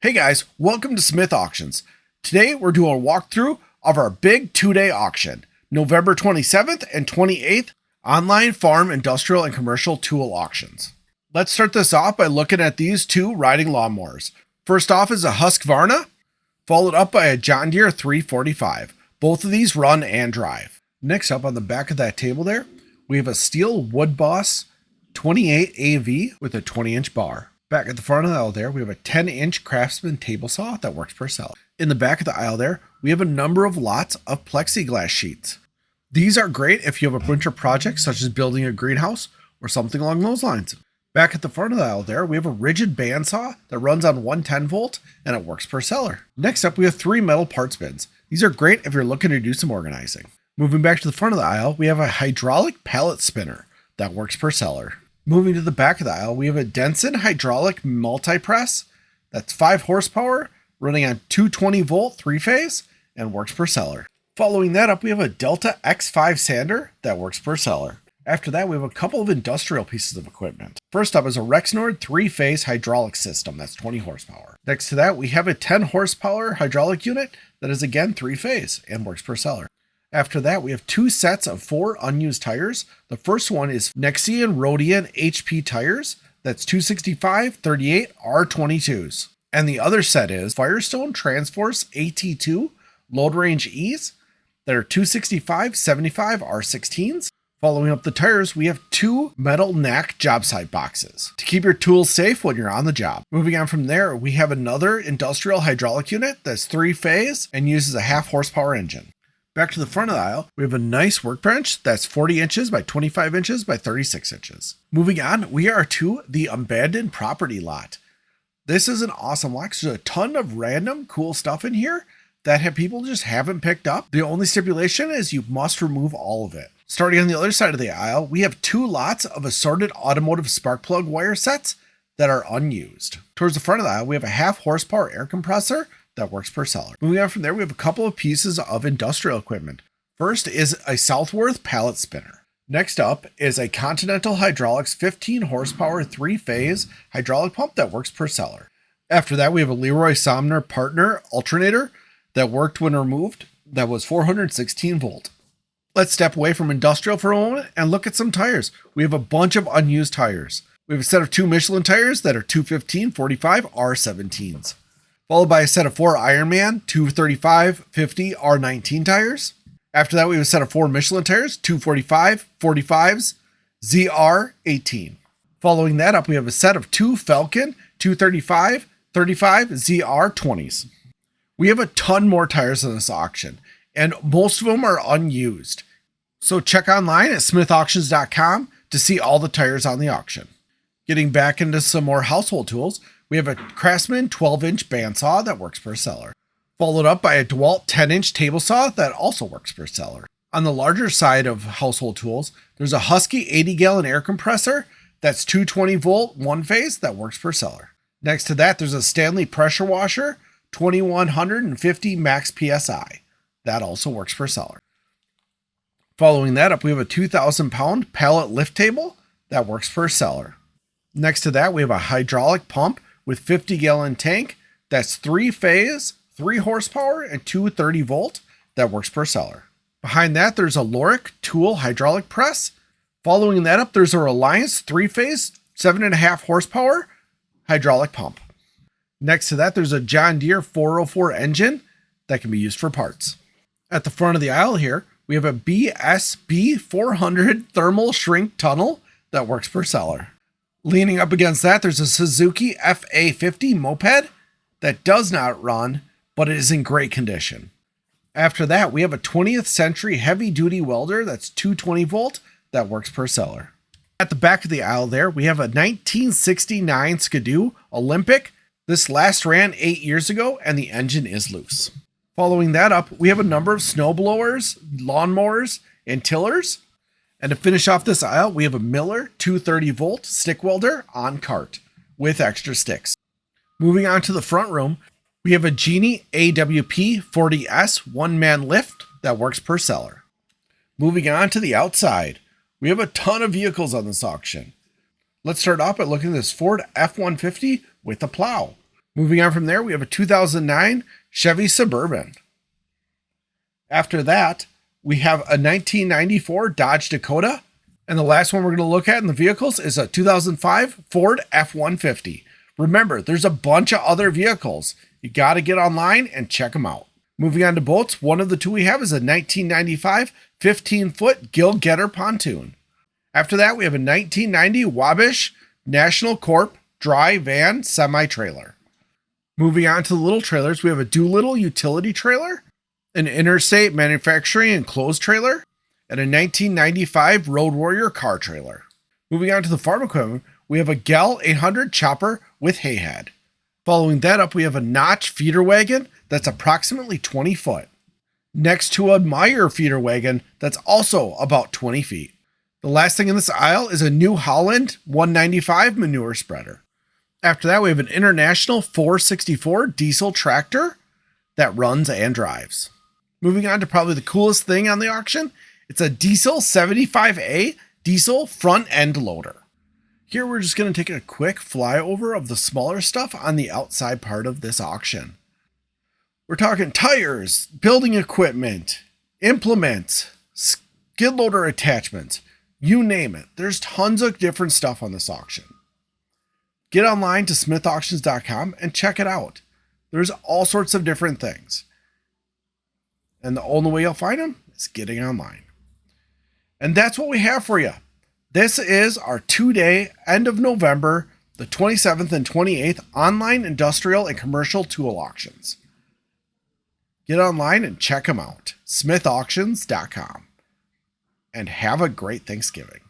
Hey guys, welcome to Smith Auctions. Today we're doing a walkthrough of our big two-day auction, November 27th and 28th, online farm, industrial, and commercial tool auctions. Let's start this off by looking at these two riding lawnmowers. First off is a Husqvarna, followed up by a John Deere 345. Both of these run and drive. Next up on the back of that table there, we have a Stihl Wood Boss 28 AV with a 20-inch bar. Back at the front of the aisle there, we have a 10-inch Craftsman table saw that works per seller. In the back of the aisle there, we have a number of lots of plexiglass sheets. These are great if you have a winter project such as building a greenhouse or something along those lines. Back at the front of the aisle there, we have a rigid bandsaw that runs on 110 volt and it works per seller. Next up, we have 3 metal parts bins. These are great if you're looking to do some organizing. Moving back to the front of the aisle, we have a hydraulic pallet spinner that works per seller. Moving to the back of the aisle, we have a Denson hydraulic multi-press that's 5 horsepower, running on 220 volt 3-phase and works per seller. Following that up, we have a Delta X5 sander that works per seller. After that, we have a couple of industrial pieces of equipment. First up is a Rexnord 3-phase hydraulic system that's 20 horsepower. Next to that, we have a 10 horsepower hydraulic unit that is again 3-phase and works per seller. After that, we have 2 sets of 4 unused tires. The first one is Nexian Rodian HP tires. That's 265 38 R22s. And the other set is Firestone Transforce AT2 Load Range E's that are 265 75 R16s. Following up the tires, we have 2 metal NAC job site boxes to keep your tools safe when you're on the job. Moving on from there, we have another industrial hydraulic unit that's 3-phase and uses a 1/2 horsepower engine. Back to the front of the aisle, we have a nice workbench that's 40 inches by 25 inches by 36 inches. Moving on, we are to the abandoned property lot. This is an awesome lot. There's a ton of random cool stuff in here that people just haven't picked up. The only stipulation is you must remove all of it. Starting on the other side of the aisle, we have 2 lots of assorted automotive spark plug wire sets that are unused. Towards the front of the aisle, we have a 1/2 horsepower air compressor that works per seller. Moving on from there, we have a couple of pieces of industrial equipment. First is a Southworth pallet spinner. Next up is a Continental Hydraulics 15 horsepower 3-phase hydraulic pump that works per seller. After that, we have a Leroy Somner Partner alternator that worked when removed that was 416 volt. Let's step away from industrial for a moment and look at some tires. We have a bunch of unused tires. We have a set of 2 Michelin tires that are 215 45 R17s. Followed by a set of 4 Ironman 235 50 R19 tires. After that, we have a set of 4 Michelin tires, 245 45s ZR18. Following that up, we have a set of 2 Falcon 235 35 ZR20s. We have a ton more tires in this auction, and most of them are unused. So check online at smithauctions.com to see all the tires on the auction. Getting back into some more household tools, we have a Craftsman 12-inch bandsaw that works per seller, followed up by a DeWalt 10-inch table saw that also works per seller. On the larger side of household tools, there's a Husky 80-gallon air compressor that's 220 volt 1-phase that works per seller. Next to that, there's a Stanley pressure washer 2150 max PSI that also works per seller. Following that up, we have a 2,000-pound pallet lift table that works per seller. Next to that, we have a hydraulic pump with 50-gallon tank that's 3-phase, 3 horsepower, and 230 volt that works per seller. Behind that, there's a Lorick tool hydraulic press. Following that up, there's a Reliance 3-phase, 7.5 horsepower hydraulic pump. Next to that, there's a John Deere 404 engine that can be used for parts. At the front of the aisle here, we have a BSB 400 thermal shrink tunnel that works per seller. Leaning up against that, there's a Suzuki FA50 moped that does not run, but it is in great condition. After that, we have a 20th century heavy duty welder that's 220 volt that works per seller. At the back of the aisle there, we have a 1969 Skidoo Olympic. This last ran 8 years ago and the engine is loose. Following that up, we have a number of snowblowers, lawnmowers, and tillers. And to finish off this aisle, we have a Miller 230 volt stick welder on cart with extra sticks. Moving on to the front room, we have a Genie AWP 40S one-man lift that works per seller. Moving on to the outside, we have a ton of vehicles on this auction. Let's start off by looking at this Ford F-150 with a plow. Moving on from there, we have a 2009 Chevy Suburban. After that, we have a 1994 Dodge Dakota. And the last one we're going to look at in the vehicles is a 2005 Ford F-150. Remember, there's a bunch of other vehicles. You got to get online and check them out. Moving on to boats, one of the two we have is a 1995 15-foot Gill Getter pontoon. After that, we have a 1990 Wabash National Corp dry van semi-trailer. Moving on to the little trailers, we have a Doolittle utility trailer, an Interstate Manufacturing enclosed trailer, and a 1995 Road Warrior car trailer. Moving on to the farm equipment, we have a Gell 800 chopper with hay head. Following that up, we have a Notch feeder wagon that's approximately 20 foot. Next to a Meyer feeder wagon that's also about 20 feet. The last thing in this aisle is a New Holland 195 manure spreader. After that, we have an International 464 diesel tractor that runs and drives. Moving on to probably the coolest thing on the auction, it's a Diesel 75A diesel front end loader. Here we're just going to take a quick flyover of the smaller stuff on the outside part of this auction. We're talking tires, building equipment, implements, skid loader attachments, you name it. There's tons of different stuff on this auction. Get online to smithauctions.com and check it out. There's all sorts of different things. And the only way you'll find them is getting online. And that's what we have for you. This is our 2-day, end of November, the 27th and 28th online industrial and commercial tool auctions. Get online and check them out. smithauctions.com. And have a great Thanksgiving.